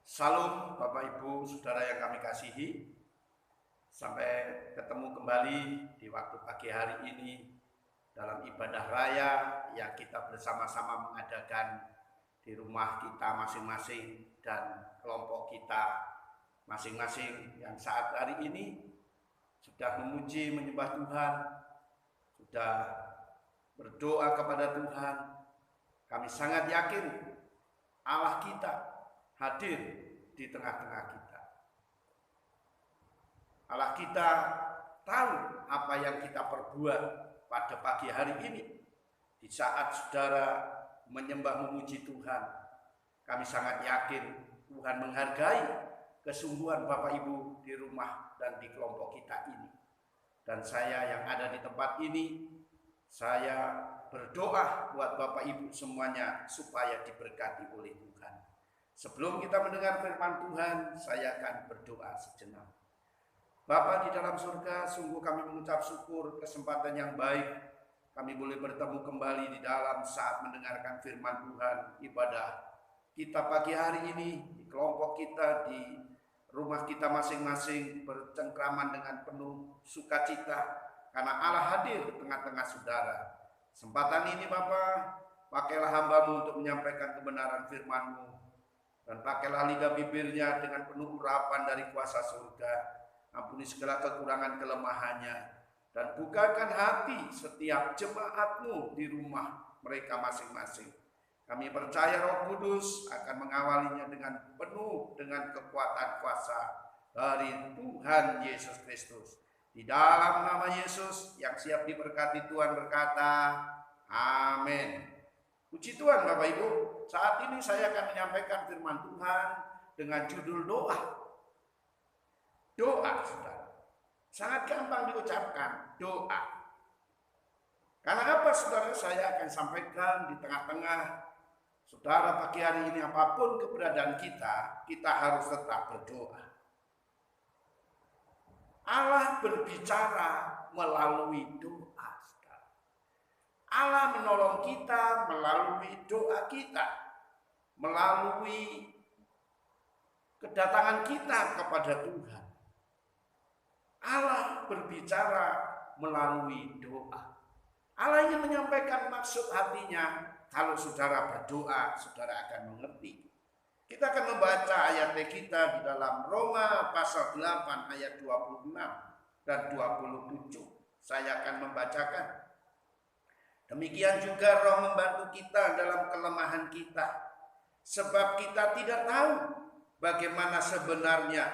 Salam Bapak Ibu Saudara yang kami kasihi. Sampai ketemu kembali di waktu pagi hari ini dalam ibadah raya yang kita bersama-sama mengadakan di rumah kita masing-masing dan kelompok kita masing-masing yang saat hari ini sudah memuji menyembah Tuhan, sudah berdoa kepada Tuhan. Kami sangat yakin Allah kita hadir di tengah-tengah kita. Allah kita tahu apa yang kita perbuat pada pagi hari ini. Di saat saudara menyembah memuji Tuhan, kami sangat yakin Tuhan menghargai kesungguhan Bapak Ibu di rumah dan di kelompok kita ini. Dan saya yang ada di tempat ini, saya berdoa buat Bapak Ibu semuanya supaya diberkati oleh Tuhan. Sebelum kita mendengar firman Tuhan, saya akan berdoa sejenak. Bapa di dalam surga, sungguh kami mengucap syukur kesempatan yang baik kami boleh bertemu kembali di dalam saat mendengarkan firman Tuhan. Ibadah kita pagi hari ini di kelompok kita, di rumah kita masing-masing bercengkraman dengan penuh sukacita karena Allah hadir di tengah-tengah saudara. Kesempatan ini Bapa, pakailah hamba-Mu untuk menyampaikan kebenaran firman-Mu, dan pakailah lidah bibirnya dengan penuh urapan dari kuasa surga. Ampuni segala kekurangan kelemahannya, dan bukakan hati setiap jemaat-Mu di rumah mereka masing-masing. Kami percaya Roh Kudus akan mengawalinya dengan penuh dengan kekuatan kuasa dari Tuhan Yesus Kristus. Di dalam nama Yesus yang siap diberkati Tuhan berkata, amin. Puji Tuhan Bapak Ibu, saat ini saya akan menyampaikan firman Tuhan dengan judul doa. Doa, saudara. Sangat gampang diucapkan, doa. Karena apa saudara, saya akan sampaikan di tengah-tengah saudara pagi hari ini, apapun keberadaan kita harus tetap berdoa. Allah berbicara melalui doa, saudara. Allah menolong kita melalui doa kita, melalui kedatangan kita kepada Tuhan. Allah berbicara melalui doa. Allah ingin menyampaikan maksud hatinya. Kalau saudara berdoa, saudara akan mengerti. Kita akan membaca ayat kita di dalam Roma pasal 8 ayat 26 dan 27. Saya akan membacakan. Demikian juga Roh membantu kita dalam kelemahan kita. Sebab kita tidak tahu bagaimana sebenarnya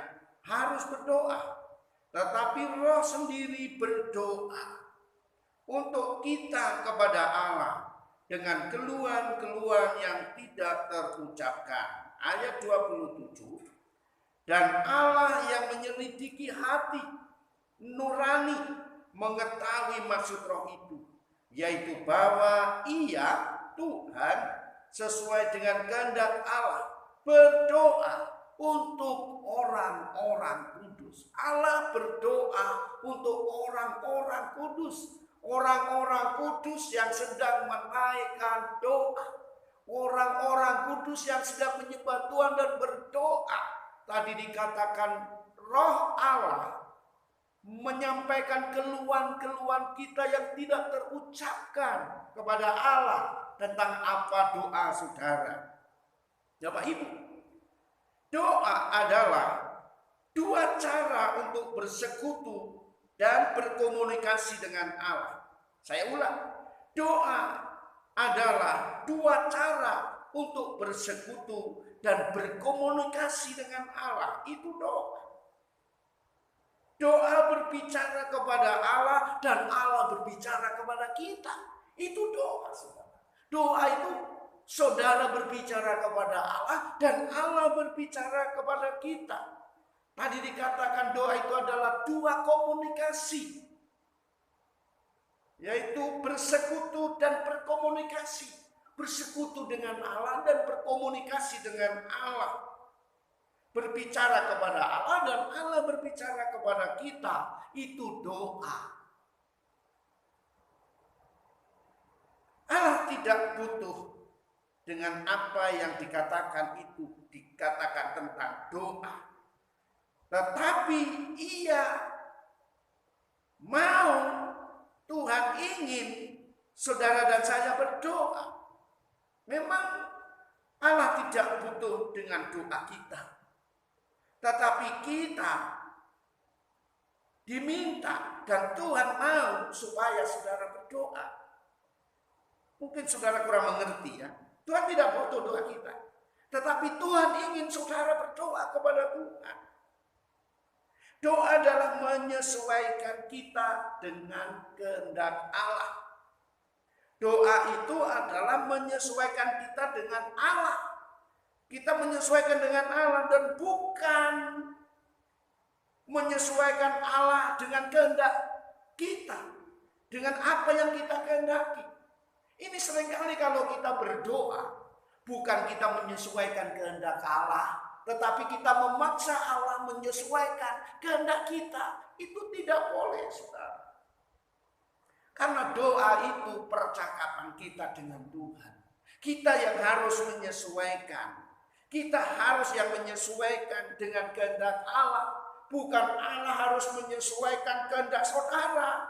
harus berdoa. Tetapi Roh sendiri berdoa untuk kita kepada Allah dengan keluhan-keluhan yang tidak terucapkan. Ayat 27. Dan Allah yang menyelidiki hati nurani mengetahui maksud Roh itu, yaitu bahwa Ia, Tuhan, sesuai dengan kehendak Allah, berdoa untuk orang-orang kudus. Allah berdoa untuk orang-orang kudus. Orang-orang kudus yang sedang menaikkan doa. Orang-orang kudus yang sedang menyembah Tuhan dan berdoa. Tadi dikatakan Roh Allah menyampaikan keluhan-keluhan kita yang tidak terucapkan kepada Allah tentang apa doa saudara. Bapak Ibu, doa adalah dua cara untuk bersekutu dan berkomunikasi dengan Allah. Saya ulang, doa adalah dua cara untuk bersekutu dan berkomunikasi dengan Allah. Itu doa. Doa berbicara kepada Allah dan Allah berbicara kepada kita. Itu doa, saudara. Doa itu saudara berbicara kepada Allah dan Allah berbicara kepada kita. Tadi dikatakan doa itu adalah dua komunikasi, yaitu bersekutu dan berkomunikasi. Bersekutu dengan Allah dan berkomunikasi dengan Allah. Berbicara kepada Allah dan Allah berbicara kepada kita. Itu doa. Allah tidak butuh dengan apa yang dikatakan itu dikatakan tentang doa. Tetapi ia mau, Tuhan ingin saudara dan saya berdoa. Memang Allah tidak butuh dengan doa kita. Tetapi kita diminta dan Tuhan mau supaya saudara berdoa. Mungkin saudara kurang mengerti ya. Tuhan tidak butuh doa kita. Tetapi Tuhan ingin saudara berdoa kepada Tuhan. Doa adalah menyesuaikan kita dengan kehendak Allah. Doa itu adalah menyesuaikan kita dengan Allah. Kita menyesuaikan dengan Allah dan bukan menyesuaikan Allah dengan kehendak kita. Dengan apa yang kita kehendaki. Ini seringkali kalau kita berdoa, bukan kita menyesuaikan kehendak Allah, tetapi kita memaksa Allah menyesuaikan kehendak kita. Itu tidak boleh, saudara. Karena doa itu percakapan kita dengan Tuhan. Kita yang harus menyesuaikan. Kita harus yang menyesuaikan dengan kehendak Allah. Bukan Allah harus menyesuaikan kehendak saudara.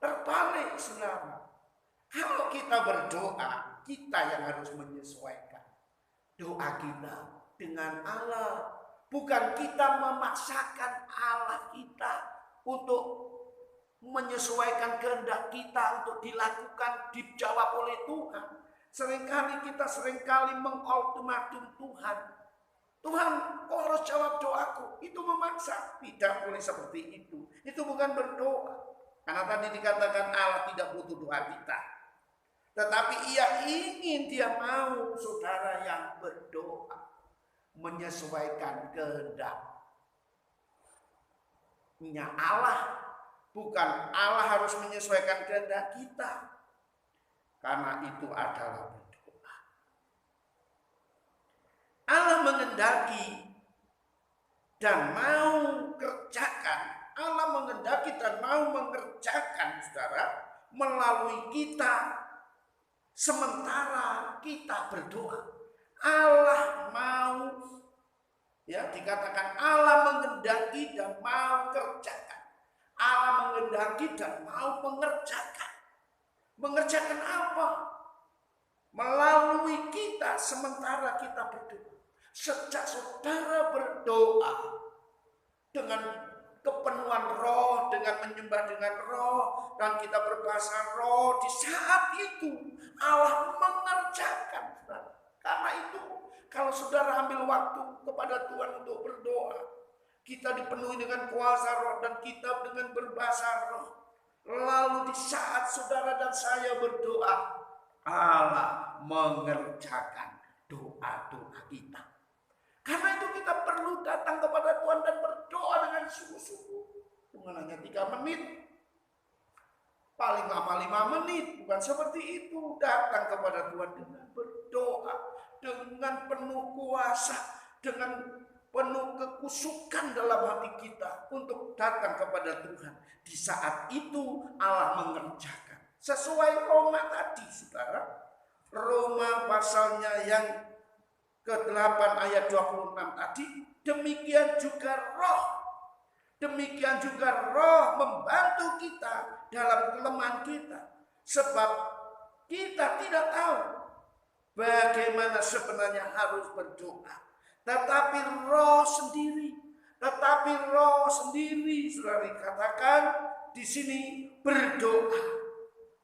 Terbalik, saudara. Kalau kita berdoa, kita yang harus menyesuaikan doa kita dengan Allah. Bukan kita memaksakan Allah kita untuk menyesuaikan kehendak kita untuk dilakukan, dijawab oleh Tuhan. Seringkali mengultimatum Tuhan. Tuhan, kau harus jawab doaku. Itu memaksa. Tidak boleh seperti itu. Itu bukan berdoa. Karena tadi dikatakan Allah tidak butuh doa kita. Tetapi dia mau saudara yang berdoa. Menyesuaikan kehendaknya Allah. Bukan Allah harus menyesuaikan kehendak kita. Karena itu adalah berdoa. Allah mengendaki dan mau kerjakan. Allah mengendaki dan mau mengerjakan, saudara, melalui kita sementara kita berdoa. Allah mau, ya dikatakan Allah mengendaki dan mau kerjakan. Allah mengendaki dan mau mengerjakan. Mengerjakan apa? Melalui kita sementara kita berdoa. Sejak saudara berdoa dengan kepenuhan roh, dengan menyembah dengan roh, dan kita berbahasa roh, di saat itu Allah mengerjakan. Karena itu kalau saudara ambil waktu kepada Tuhan untuk berdoa, kita dipenuhi dengan kuasa roh dan kita dengan berbahasa roh. Lalu di saat saudara dan saya berdoa, Allah mengerjakan doa-doa kita. Karena itu kita perlu datang kepada Tuhan dan berdoa dengan sungguh-sungguh. Bukan hanya 3 menit. Paling lama 5 menit. Bukan seperti itu. Datang kepada Tuhan dengan berdoa. Dengan penuh kuasa. Dengan penuh kekusukan dalam hati kita untuk datang kepada Tuhan. Di saat itu Allah mengerjakan. Sesuai Roma tadi, saudara. Roma pasalnya yang ke-8 ayat 26 tadi. Demikian juga roh. Demikian juga roh membantu kita dalam kelemahan kita. Sebab kita tidak tahu bagaimana sebenarnya harus berdoa. Tetapi roh sendiri, saudara dikatakan di sini berdoa.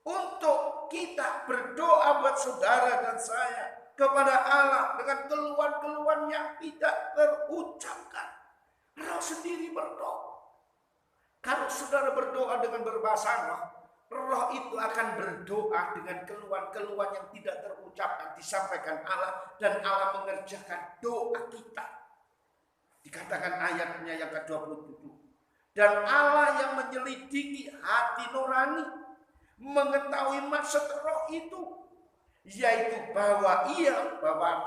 Untuk kita berdoa buat saudara dan saya kepada Allah dengan keluhan-keluhan yang tidak terucapkan. Roh sendiri berdoa. Kalau saudara berdoa dengan berbahasa roh, roh itu akan berdoa dengan keluhan-keluhan yang tidak terucapkan, disampaikan Allah, dan Allah mengerjakan doa kita. Dikatakan ayatnya yang ke-27. Dan Allah yang menyelidiki hati nurani, mengetahui maksud roh itu, yaitu bahwa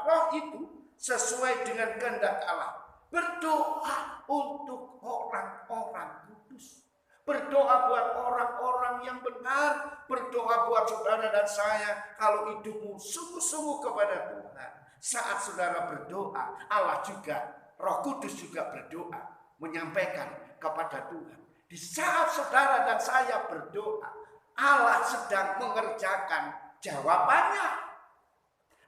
roh itu sesuai dengan kehendak Allah. Berdoa untuk orang-orang kudus. Berdoa buat orang-orang yang benar. Berdoa buat saudara dan saya. Kalau hidupmu sungguh-sungguh kepada Tuhan. saat saudara berdoa, Allah juga, Roh Kudus juga berdoa, menyampaikan kepada Tuhan. Di saat saudara dan saya berdoa, Allah sedang mengerjakan jawabannya.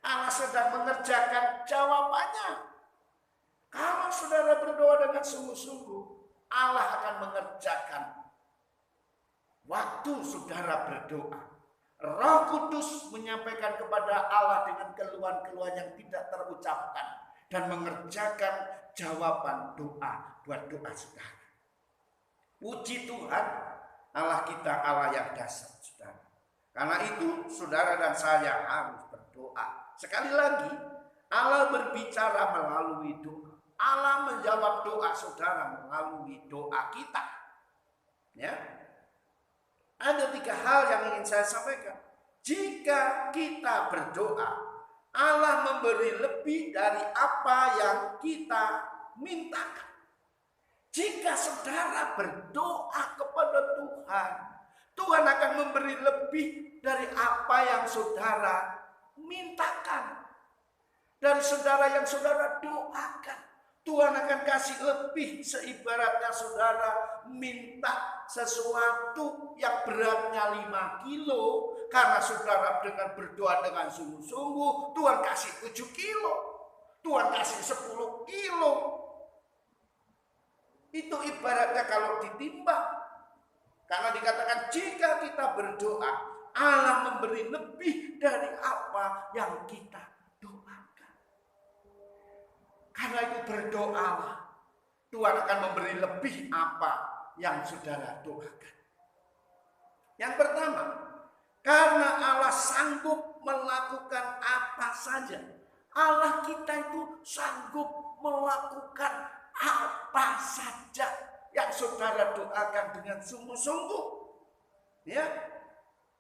Allah sedang mengerjakan jawabannya. Kalau saudara berdoa dengan sungguh-sungguh, Allah akan mengerjakan waktu saudara berdoa. Roh Kudus menyampaikan kepada Allah dengan keluhan-keluhan yang tidak terucapkan dan mengerjakan jawaban doa buat doa saudara. Puji Tuhan, Allah kita Allah yang dahsyat, saudara. Karena itu saudara dan saya harus berdoa. Sekali lagi, Allah berbicara melalui doa. Allah menjawab doa saudara melalui doa kita. Ya. Ada 3 hal yang ingin saya sampaikan. Jika kita berdoa, Allah memberi lebih dari apa yang kita mintakan. Jika saudara berdoa kepada Tuhan, Tuhan akan memberi lebih dari apa yang saudara mintakan. Dari saudara yang saudara doakan, Tuhan akan kasih lebih. Seibaratnya saudara minta sesuatu yang beratnya 5 kilo. Karena saudara dengan berdoa dengan sungguh-sungguh, Tuhan kasih 7 kilo. Tuhan kasih 10 kilo. Itu ibaratnya kalau ditimbang. Karena dikatakan jika kita berdoa, Allah memberi lebih dari apa yang kita doakan. Karena itu berdoalah, Tuhan akan memberi lebih apa yang saudara doakan. Yang pertama, karena Allah sanggup melakukan apa saja. Allah kita itu sanggup melakukan apa saja yang saudara doakan dengan sungguh-sungguh. Ya.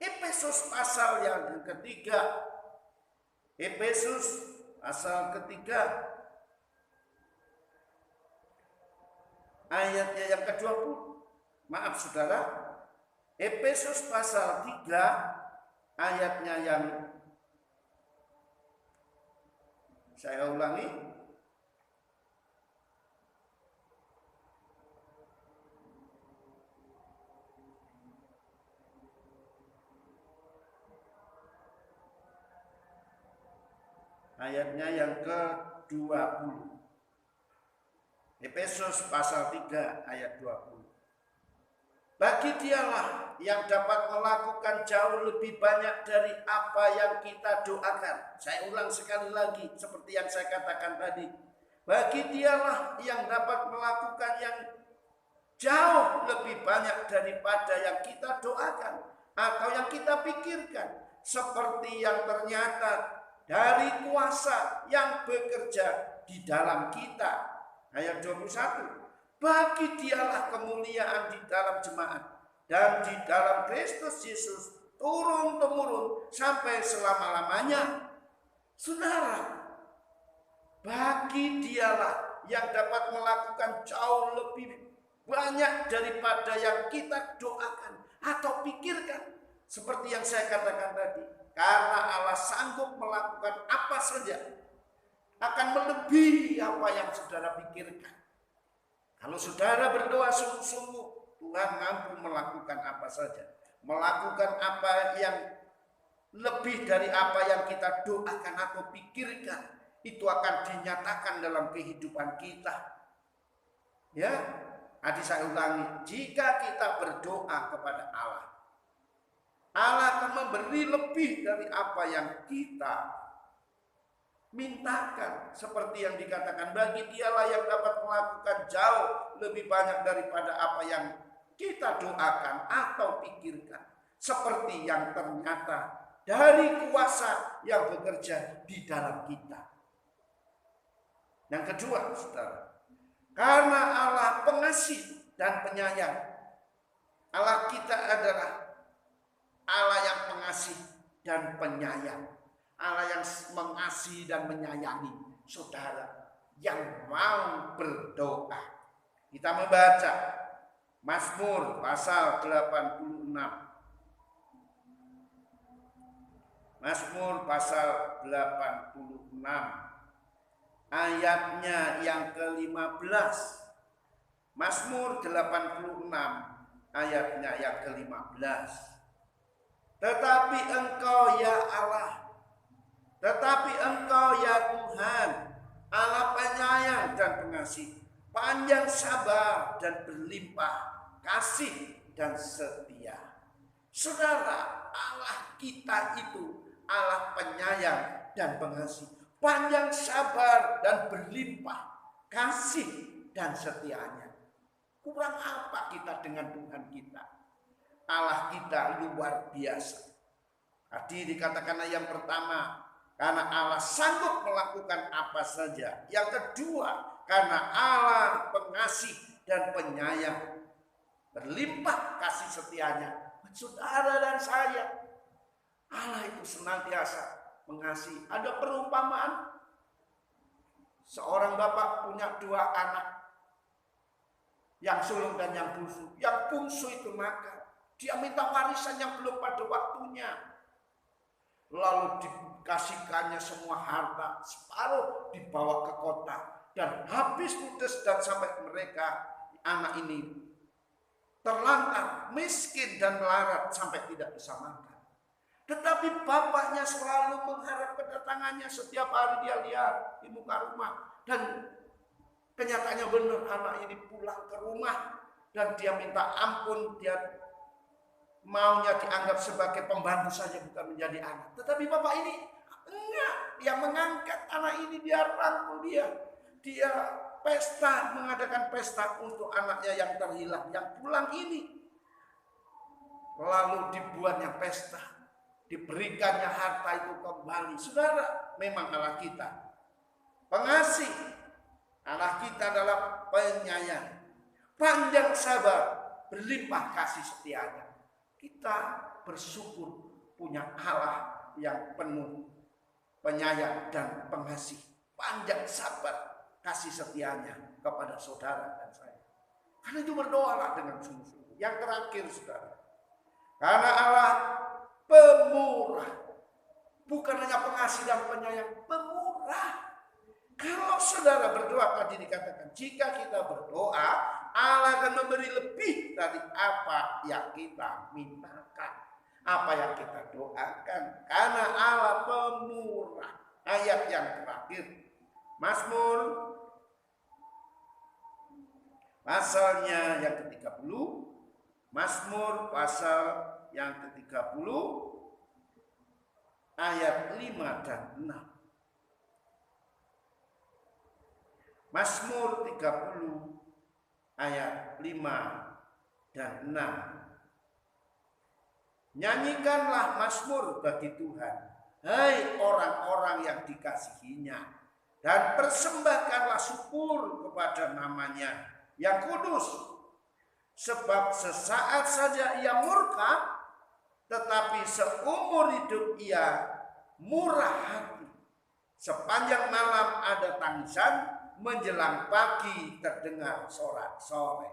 Efesus pasal yang ketiga. Efesus pasal ketiga. Ayatnya yang ke-20. Maaf saudara. Efesus pasal 3 ayatnya yang saya ulangi. Ayatnya yang ke-20. Efesus pasal 3 ayat 20. Bagi dialah yang dapat melakukan jauh lebih banyak dari apa yang kita doakan. Saya ulang sekali lagi seperti yang saya katakan tadi. Bagi dialah yang dapat melakukan yang jauh lebih banyak daripada yang kita doakan atau yang kita pikirkan. Seperti yang ternyata dari kuasa yang bekerja di dalam kita. Ayat 21. Bagi dialah kemuliaan di dalam jemaat dan di dalam Kristus Yesus turun-temurun sampai selama-lamanya. Saudara, bagi dialah yang dapat melakukan jauh lebih banyak daripada yang kita doakan atau pikirkan. Seperti yang saya katakan tadi, karena Allah sanggup melakukan apa saja, akan melebihi apa yang saudara pikirkan. Kalau saudara berdoa sungguh-sungguh, Tuhan mampu melakukan apa saja. Melakukan apa yang lebih dari apa yang kita doakan atau pikirkan. Itu akan dinyatakan dalam kehidupan kita. Ya, adik saya ulangi. Jika kita berdoa kepada Allah, Allah akan memberi lebih dari apa yang kita mintakan. Seperti yang dikatakan, bagi dialah yang dapat melakukan jauh lebih banyak daripada apa yang kita doakan atau pikirkan. Seperti yang ternyata dari kuasa yang bekerja di dalam kita. Yang kedua, saudara, karena Allah pengasih dan penyayang. Allah kita adalah Allah yang pengasih dan penyayang. Allah yang mengasihi dan menyayangi saudara yang mau berdoa. Kita membaca Mazmur pasal 86. Mazmur pasal 86 ayatnya yang ke-15. Mazmur 86 ayatnya yang ke-15. Tetapi Engkau ya Allah, tetapi Engkau ya Tuhan, Allah penyayang dan pengasih, panjang sabar dan berlimpah kasih dan setia. Saudara, Allah kita itu Allah penyayang dan pengasih, panjang sabar dan berlimpah kasih dan setianya. Kurang apa kita dengan Tuhan kita? Allah kita luar biasa. Tadi dikatakan yang pertama, karena Allah sanggup melakukan apa saja. Yang kedua, karena Allah pengasih dan penyayang, berlimpah kasih setianya. Saudara dan saya, Allah itu senantiasa mengasihi. Ada perumpamaan, seorang bapak punya 2 anak, yang sulung dan yang bungsu. Yang bungsu itu nakal, dia minta warisan yang belum pada waktunya. Lalu dikasihkannya semua harta, separuh dibawa ke kota dan habis ludes, dan sampai mereka, anak ini terlantar, miskin dan melarat sampai tidak bisa makan. Tetapi bapaknya selalu mengharap kedatangannya. Setiap hari dia lihat di muka rumah, dan kenyataannya benar, anak ini pulang ke rumah dan dia minta ampun, dia maunya dianggap sebagai pembantu saja, bukan menjadi anak. Tetapi bapak ini enggak, dia mengangkat anak ini, dia rangkul dia pesta, mengadakan pesta untuk anaknya yang terhilang, yang pulang ini. Lalu dibuatnya pesta, diberikannya harta itu kembali. Saudara, memang Allah kita pengasih, Allah kita adalah penyayang, panjang sabar, berlimpah kasih setianya. Kita bersyukur punya Allah yang penuh penyayang dan pengasih, panjang sabar kasih setianya kepada saudara dan saya. Karena itu berdoalah dengan sungguh-sungguh. Yang terakhir, saudara, karena Allah pemurah, bukan hanya pengasih dan penyayang, pemurah. Kalau saudara berdoa, tadi dikatakan, jika kita berdoa, Allah akan memberi lebih dari apa yang kita mintakan, apa yang kita doakan. Karena Allah pemurah. Ayat yang terakhir, Mazmur pasalnya yang ke-30, Mazmur pasal yang ke-30 ayat 5 dan 6. Mazmur 30 ayat 5 dan 6. Nyanyikanlah mazmur bagi Tuhan, hai orang-orang yang dikasihinya, dan persembahkanlah syukur kepada namanya yang kudus. Sebab sesaat saja ia murka, tetapi seumur hidup ia murah hati. Sepanjang malam ada tangisan, menjelang pagi terdengar sorak-sorai.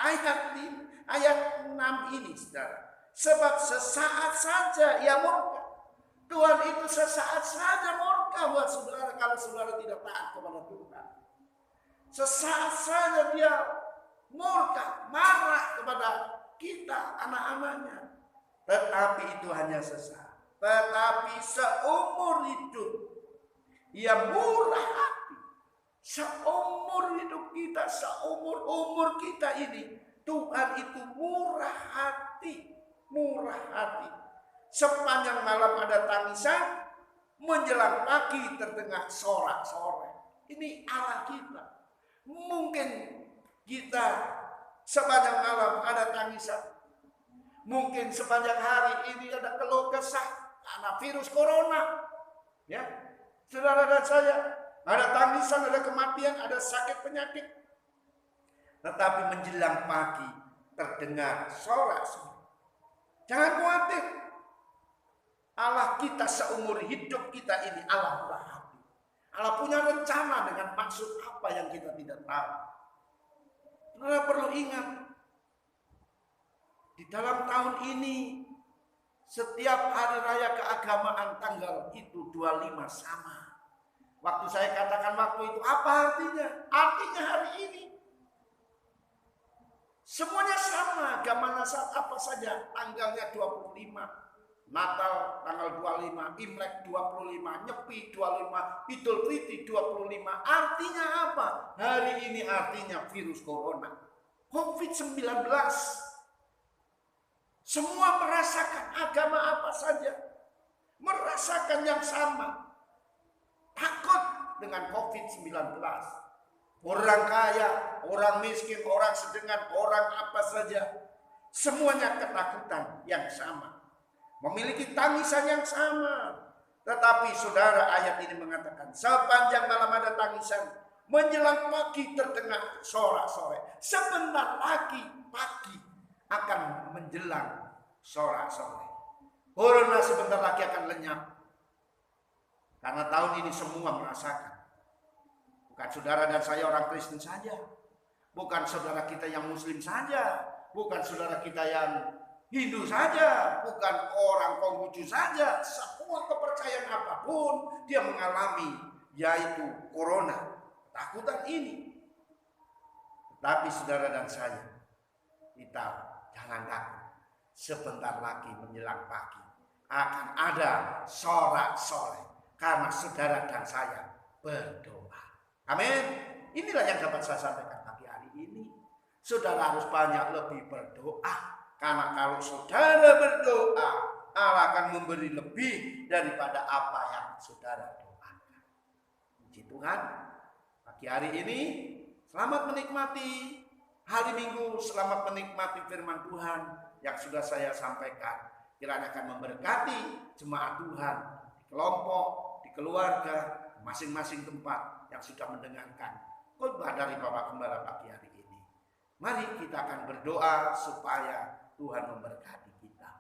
Ayat 6 ini, saudara. Sebab sesaat saja ia murka. Tuhan itu sesaat saja murka buat saudara kalau saudara tidak taat kepada Tuhan. Sesaat saja dia murka, marah kepada kita, anak-anaknya. Tetapi itu hanya sesaat. Tetapi seumur hidup ia murah hati. Seumur hidup kita, seumur kita ini, Tuhan itu murah hati. Murah hati. Sepanjang malam ada tangisan, menjelang pagi terdengar sorak-sorai. Ini Allah kita. Mungkin kita sepanjang malam ada tangisan, mungkin sepanjang hari ini ada keluh kesah karena virus corona, ya, saudara dan saya, ada tangisan, ada kematian, ada sakit penyakit. Tetapi menjelang pagi terdengar sorak-sorai. Jangan khawatir, Allah kita seumur hidup kita ini Allah murah hati. Allah punya rencana dengan maksud apa yang kita tidak tahu. Saudara perlu ingat, di dalam tahun ini Setiap hari raya keagamaan tanggal itu 25 sama. Waktu saya katakan waktu itu, apa artinya? Artinya hari ini. Semuanya sama, agama Nasar apa saja. Tanggalnya 25. Natal tanggal 25, Imlek 25, Nyepi 25, Idul Fitri 25. Artinya apa? Hari ini artinya virus corona, COVID-19. Semua merasakan agama apa saja, merasakan yang sama. Takut dengan COVID-19. Orang kaya, orang miskin, orang sedengan, orang apa saja, semuanya ketakutan yang sama, memiliki tangisan yang sama. Tetapi saudara, ayat ini mengatakan sepanjang malam ada tangisan, menjelang pagi terdengar sorak-sorai. Sebentar lagi pagi akan menjelang sorak-sorai. Corona sebentar lagi akan lenyap. Karena tahun ini semua merasakan. Bukan saudara dan saya orang Kristen saja. Bukan saudara kita yang Muslim saja. Bukan saudara kita yang Hindu saja. Bukan orang Konghucu saja. Semua kepercayaan apapun dia mengalami, yaitu corona, takutan ini. Tapi saudara dan saya, kita jangan takut. Sebentar lagi menjelang pagi akan ada sorak-sorai. Karena saudara dan saya berdoa. Amin. Inilah yang dapat saya sampaikan pagi hari ini. Saudara harus banyak lebih berdoa. Karena kalau saudara berdoa, Allah akan memberi lebih daripada apa yang saudara doakan. Puji Tuhan. Pagi hari ini, selamat menikmati hari Minggu. Selamat menikmati firman Tuhan yang sudah saya sampaikan. Kiranya akan memberkati jemaat Tuhan di kelompok, di keluarga, masing-masing tempat yang sudah mendengarkan khotbah dari Bapak Gembala pagi hari ini. Mari kita akan berdoa supaya Tuhan memberkati kita.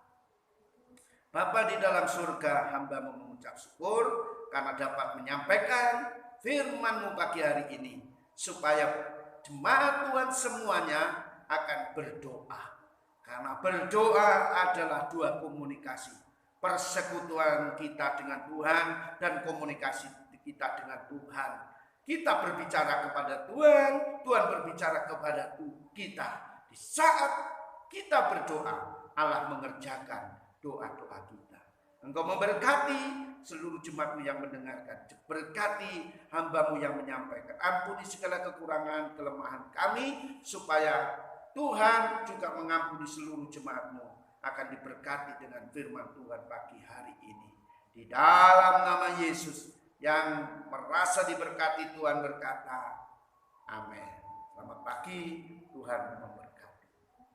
Bapa di dalam surga, hamba mengucap syukur karena dapat menyampaikan firman-Mu pagi hari ini, supaya jemaat Tuhan semuanya akan berdoa. Karena berdoa adalah dua komunikasi, persekutuan kita dengan Tuhan dan komunikasi kita dengan Tuhan. Kita berbicara kepada Tuhan, Tuhan berbicara kepada kita. Di saat kita berdoa, Allah mengerjakan doa-doa kita. Engkau memberkati seluruh jemaat-Mu yang mendengarkan. Berkati hamba-Mu yang menyampaikan. Ampuni segala kekurangan, kelemahan kami, supaya Tuhan juga mengampuni seluruh jemaat-Mu. Akan diberkati dengan firman Tuhan pagi hari ini. Di dalam nama Yesus, yang merasa diberkati Tuhan berkata, amin. Selamat pagi, Tuhan memberkati.